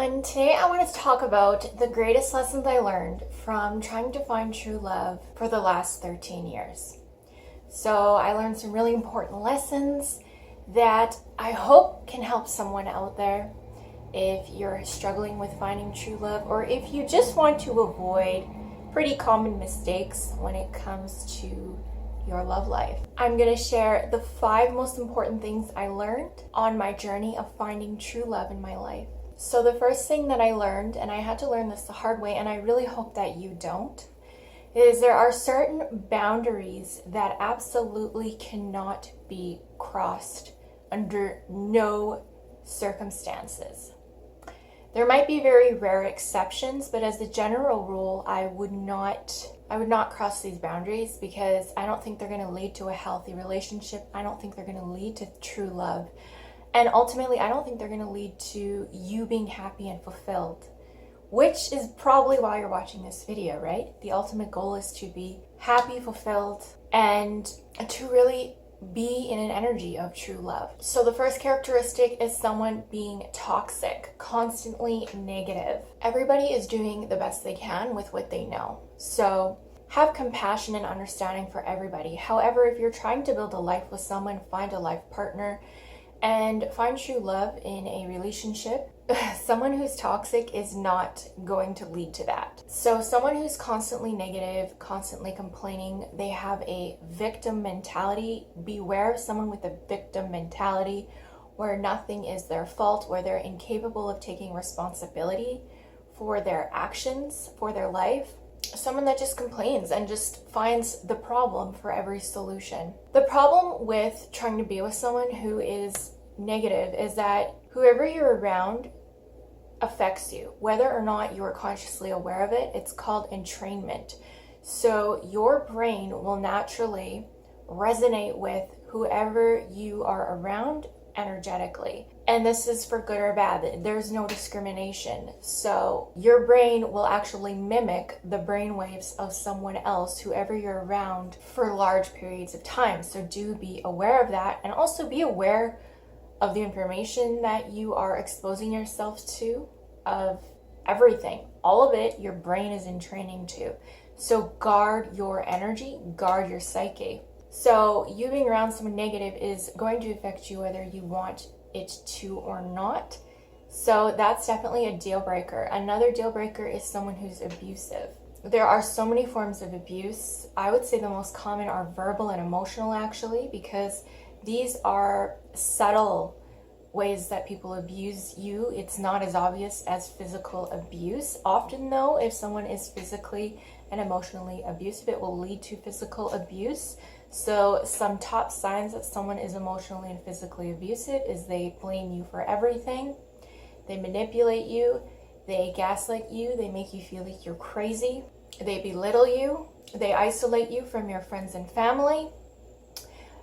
everyone. Today I want to talk about the greatest lessons I learned from trying to find true love for the last 13 years. So I learned some really important lessons that I hope can help someone out there if you're struggling with finding true love, or if you just want to avoid pretty common mistakes when it comes to your love life. I'm going to share the 5 most important things I learned on my journey of finding true love in my life. So the first thing that I learned, and I had to learn this the hard way, and I really hope that you don't, is there are certain boundaries that absolutely cannot be crossed under no circumstances. There might be very rare exceptions, but as a general rule, I would not cross these boundaries, because I don't think they're going to lead to a healthy relationship. I don't think they're going to lead to true love. And ultimately, I don't think they're going to lead to you being happy and fulfilled, which is probably why you're watching this video, right? The ultimate goal is to be happy, fulfilled, and to really be in an energy of true love. So the first characteristic is someone being toxic, constantly negative. Everybody is doing the best they can with what they know. So have compassion and understanding for everybody. However, if you're trying to build a life with someone, find a life partner and find true love in a relationship, someone who's toxic is not going to lead to that. So someone who's constantly negative, constantly complaining, they have a victim mentality. Beware of someone with a victim mentality where nothing is their fault, where they're incapable of taking responsibility for their actions, for their life. Someone that just complains and just finds the problem for every solution. The problem with trying to be with someone who is negative is that whoever you're around affects you, whether or not you are consciously aware of it. It's called entrainment. So your brain will naturally resonate with whoever you are around energetically. And this is for good or bad. There's no discrimination. So your brain will actually mimic the brain waves of someone else, whoever you're around, for large periods of time. So do be aware of that, and also be aware of the information that you are exposing yourself to, of everything. All of it, your brain is in training to. So guard your energy, guard your psyche. So you being around someone negative is going to affect you whether you want it to or not. So that's definitely a deal breaker. Another deal breaker is someone who's abusive. There are so many forms of abuse. I would say the most common are verbal and emotional, actually, because these are subtle ways that people abuse you. It's not as obvious as physical abuse. Often though, if someone is physically and emotionally abusive, it will lead to physical abuse. So some top signs that someone is emotionally and physically abusive is they blame you for everything. They manipulate you. They gaslight you. They make you feel like you're crazy. They belittle you. They isolate you from your friends and family.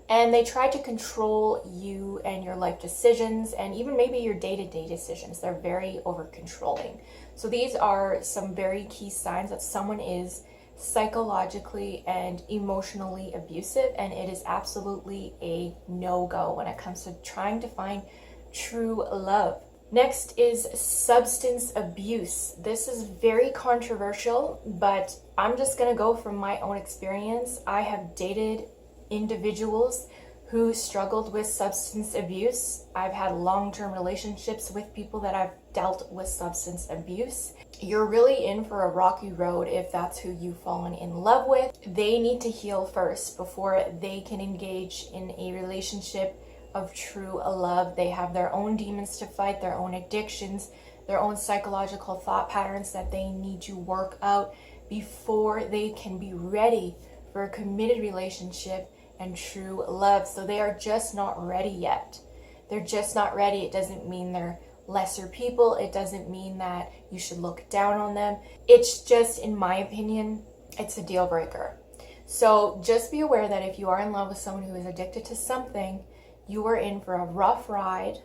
And they try to control you and your life decisions, and even maybe your day-to-day decisions. They're very over-controlling. So these are some very key signs that someone is psychologically and emotionally abusive, and it is absolutely a no-go when it comes to trying to find true love. Next is substance abuse. This is very controversial, but I'm just gonna go from my own experience. I have dated individuals who struggled with substance abuse. I've had long-term relationships with people that I've dealt with substance abuse. You're really in for a rocky road if that's who you've fallen in love with. They need to heal first before they can engage in a relationship of true love. They have their own demons to fight, their own addictions, their own psychological thought patterns that they need to work out before they can be ready for a committed relationship and true love. So they are just not ready yet. They're just not ready. It doesn't mean they're lesser people. It doesn't mean that you should look down on them. It's just, in my opinion, it's a deal breaker. So just be aware that if you are in love with someone who is addicted to something, you are in for a rough ride.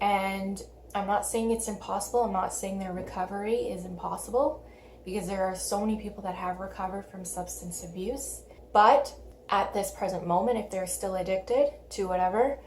And I'm not saying it's impossible. I'm not saying their recovery is impossible, because there are so many people that have recovered from substance abuse. But at this present moment, if they're still addicted to whatever,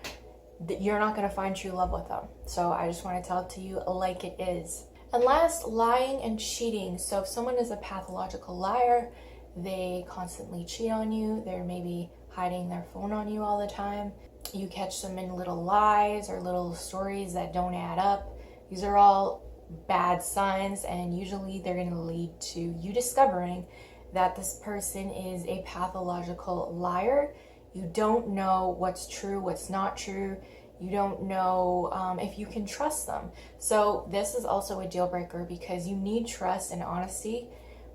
you're not going to find true love with them. So I just want to tell it to you like it is. And last, lying and cheating. So if someone is a pathological liar, they constantly cheat on you. They're maybe hiding their phone on you all the time. You catch them in little lies or little stories that don't add up. These are all bad signs, and usually they're going to lead to you discovering that this person is a pathological liar. You don't know what's true, what's not true. You don't know if you can trust them. So this is also a deal breaker, because you need trust and honesty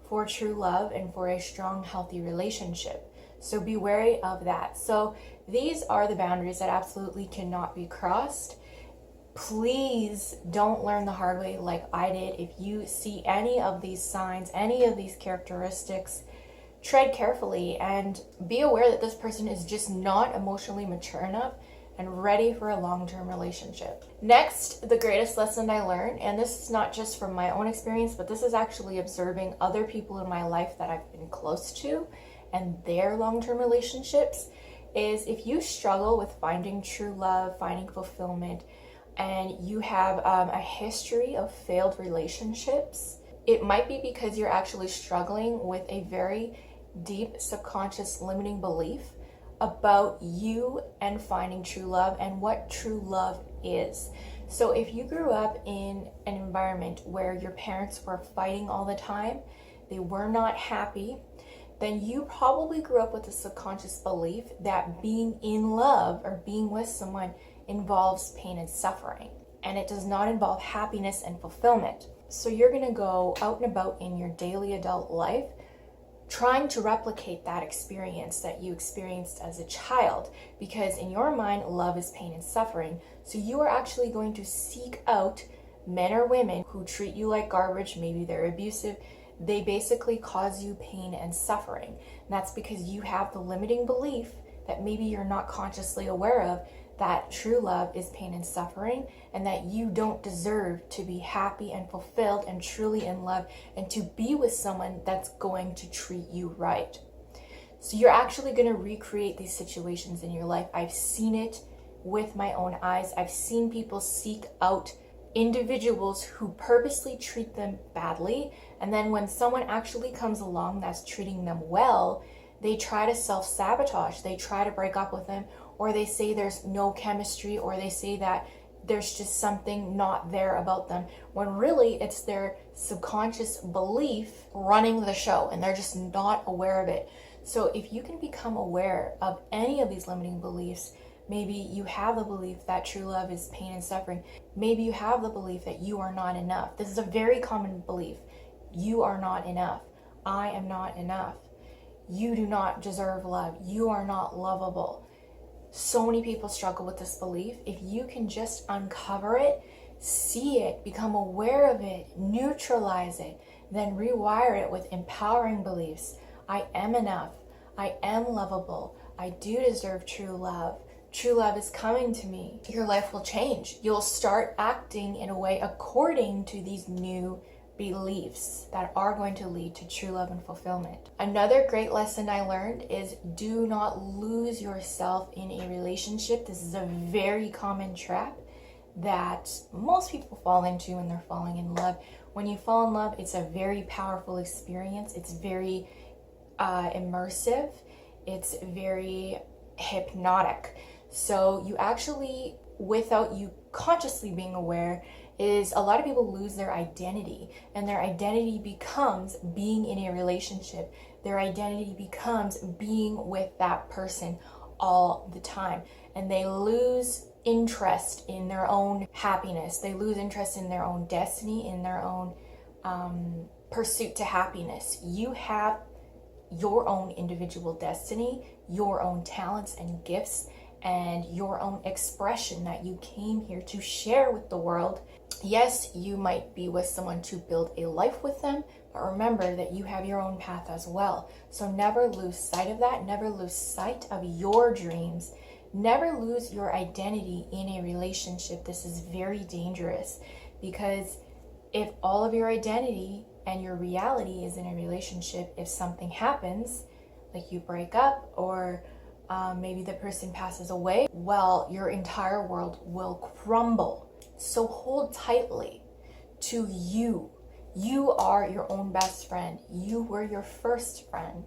for true love and for a strong, healthy relationship. So be wary of that. So these are the boundaries that absolutely cannot be crossed. Please don't learn the hard way like I did. If you see any of these signs, any of these characteristics, tread carefully and be aware that this person is just not emotionally mature enough and ready for a long-term relationship. Next, the greatest lesson I learned, and this is not just from my own experience, but this is actually observing other people in my life that I've been close to and their long-term relationships, is if you struggle with finding true love, finding fulfillment, and you have a history of failed relationships, it might be because you're actually struggling with a very deep subconscious limiting belief about you and finding true love and what true love is. So if you grew up in an environment where your parents were fighting all the time, they were not happy, then you probably grew up with a subconscious belief that being in love or being with someone involves pain and suffering, and it does not involve happiness and fulfillment. So you're going to go out and about in your daily adult life trying to replicate that experience that you experienced as a child, because in your mind, love is pain and suffering. So you are actually going to seek out men or women who treat you like garbage. Maybe they're abusive. They basically cause you pain and suffering. And that's because you have the limiting belief that maybe you're not consciously aware of, that true love is pain and suffering, and that you don't deserve to be happy and fulfilled and truly in love and to be with someone that's going to treat you right. So you're actually going to recreate these situations in your life. I've seen it with my own eyes. I've seen people seek out individuals who purposely treat them badly, and then when someone actually comes along that's treating them well, they try to self-sabotage. They try to break up with them, or they say there's no chemistry, or they say that there's just something not there about them, when really it's their subconscious belief running the show and they're just not aware of it. So if you can become aware of any of these limiting beliefs, maybe you have the belief that true love is pain and suffering. Maybe you have the belief that you are not enough. This is a very common belief. You are not enough. I am not enough. You do not deserve love. You are not lovable. So many people struggle with this belief. If you can just uncover it, see it, become aware of it, neutralize it, then rewire it with empowering beliefs. I am enough. I am lovable. I do deserve true love. True love is coming to me. Your life will change. You'll start acting in a way according to these new beliefs that are going to lead to true love and fulfillment. Another great lesson I learned is do not lose yourself in a relationship. This is a very common trap that most people fall into when they're falling in love. When you fall in love, it's a very powerful experience. It's very immersive. It's very hypnotic. So you actually, without you consciously being aware, is a lot of people lose their identity, and their identity becomes being in a relationship. Their identity becomes being with that person all the time, and they lose interest in their own happiness. They lose interest in their own destiny, in their own pursuit to happiness. You have your own individual destiny, your own talents and gifts, and your own expression that you came here to share with the world. Yes, you might be with someone to build a life with them, but remember that you have your own path as well. So never lose sight of that. Never lose sight of your dreams. Never lose your identity in a relationship. This is very dangerous, because if all of your identity and your reality is in a relationship, if something happens, like you break up or maybe the person passes away, well, your entire world will crumble. So hold tightly to you. You are your own best friend. You were your first friend.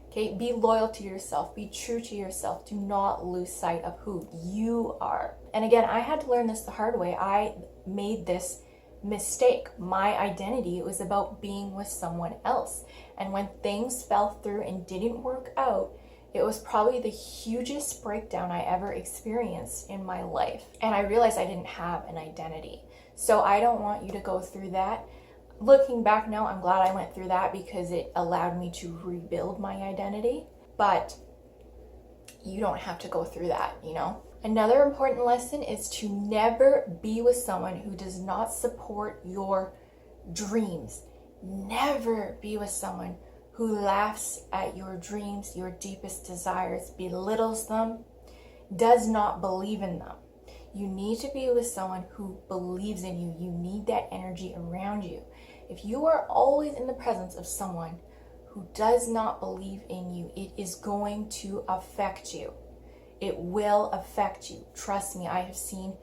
Okay, be loyal to yourself. Be true to yourself. Do not lose sight of who you are. And again, I had to learn this the hard way. I made this mistake. My identity was about being with someone else. And when things fell through and didn't work out, it was probably the hugest breakdown I ever experienced in my life. And I realized I didn't have an identity. So I don't want you to go through that. Looking back now, I'm glad I went through that because it allowed me to rebuild my identity. But you don't have to go through that, you know? Another important lesson is to never be with someone who does not support your dreams. Never be with someone who laughs at your dreams, your deepest desires, belittles them, does not believe in them. You need to be with someone who believes in you. You need that energy around you. If you are always in the presence of someone who does not believe in you, it is going to affect you. It will affect you. Trust me, I have seen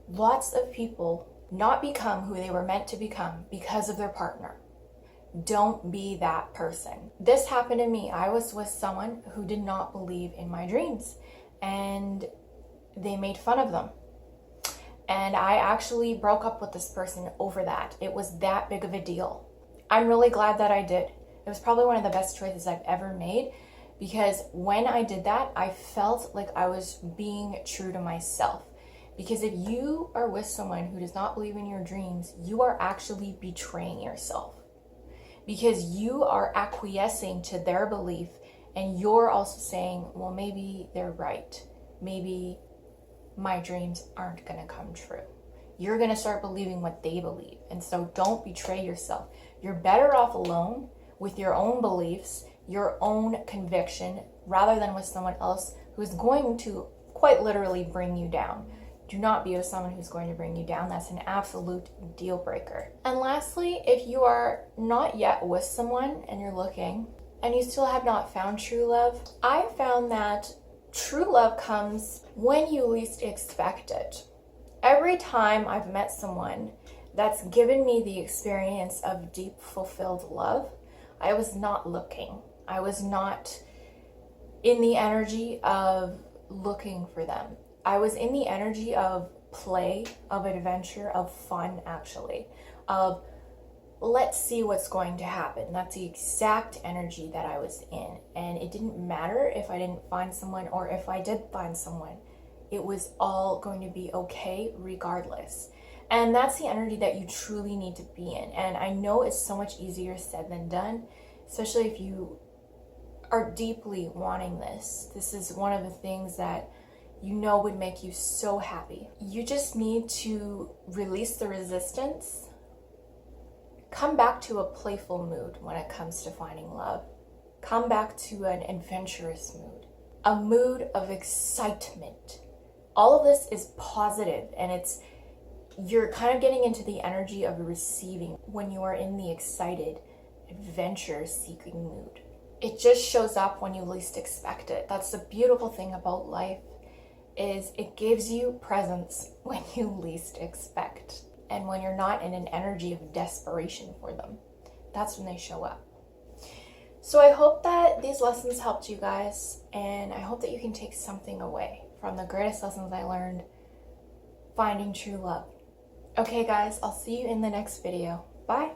lots of people not become who they were meant to become because of their partner. Don't be that person. This happened to me. I was with someone who did not believe in my dreams, and they made fun of them. And I actually broke up with this person over that. It was that big of a deal. I'm really glad that I did. It was probably one of the best choices I've ever made, because when I did that, I felt like I was being true to myself. Because if you are with someone who does not believe in your dreams, you are actually betraying yourself. Because you are acquiescing to their belief, and you're also saying, well, maybe they're right. Maybe my dreams aren't going to come true. You're going to start believing what they believe. And so don't betray yourself. You're better off alone with your own beliefs, your own conviction, rather than with someone else who's going to quite literally bring you down. Do not be with someone who's going to bring you down. That's an absolute deal breaker. And lastly, if you are not yet with someone and you're looking and you still have not found true love, I found that true love comes when you least expect it. Every time I've met someone that's given me the experience of deep, fulfilled love, I was not looking. I was not in the energy of looking for them. I was in the energy of play, of adventure, of fun, actually, of let's see what's going to happen. That's the exact energy that I was in. And it didn't matter if I didn't find someone or if I did find someone. It was all going to be okay regardless. And that's the energy that you truly need to be in. And I know it's so much easier said than done, especially if you are deeply wanting this. This is one of the things that you know would make you so happy. You just need to release the resistance. Come back to a playful mood when it comes to finding love. Come back to an adventurous mood, a mood of excitement. All of this is positive, and you're kind of getting into the energy of receiving when you are in the excited, adventure-seeking mood. It just shows up when you least expect it. That's the beautiful thing about life, is it gives you presents when you least expect. And when you're not in an energy of desperation for them, that's when they show up. So I hope that these lessons helped you guys, and I hope that you can take something away from the greatest lessons I learned, finding true love. Okay guys, I'll see you in the next video. Bye.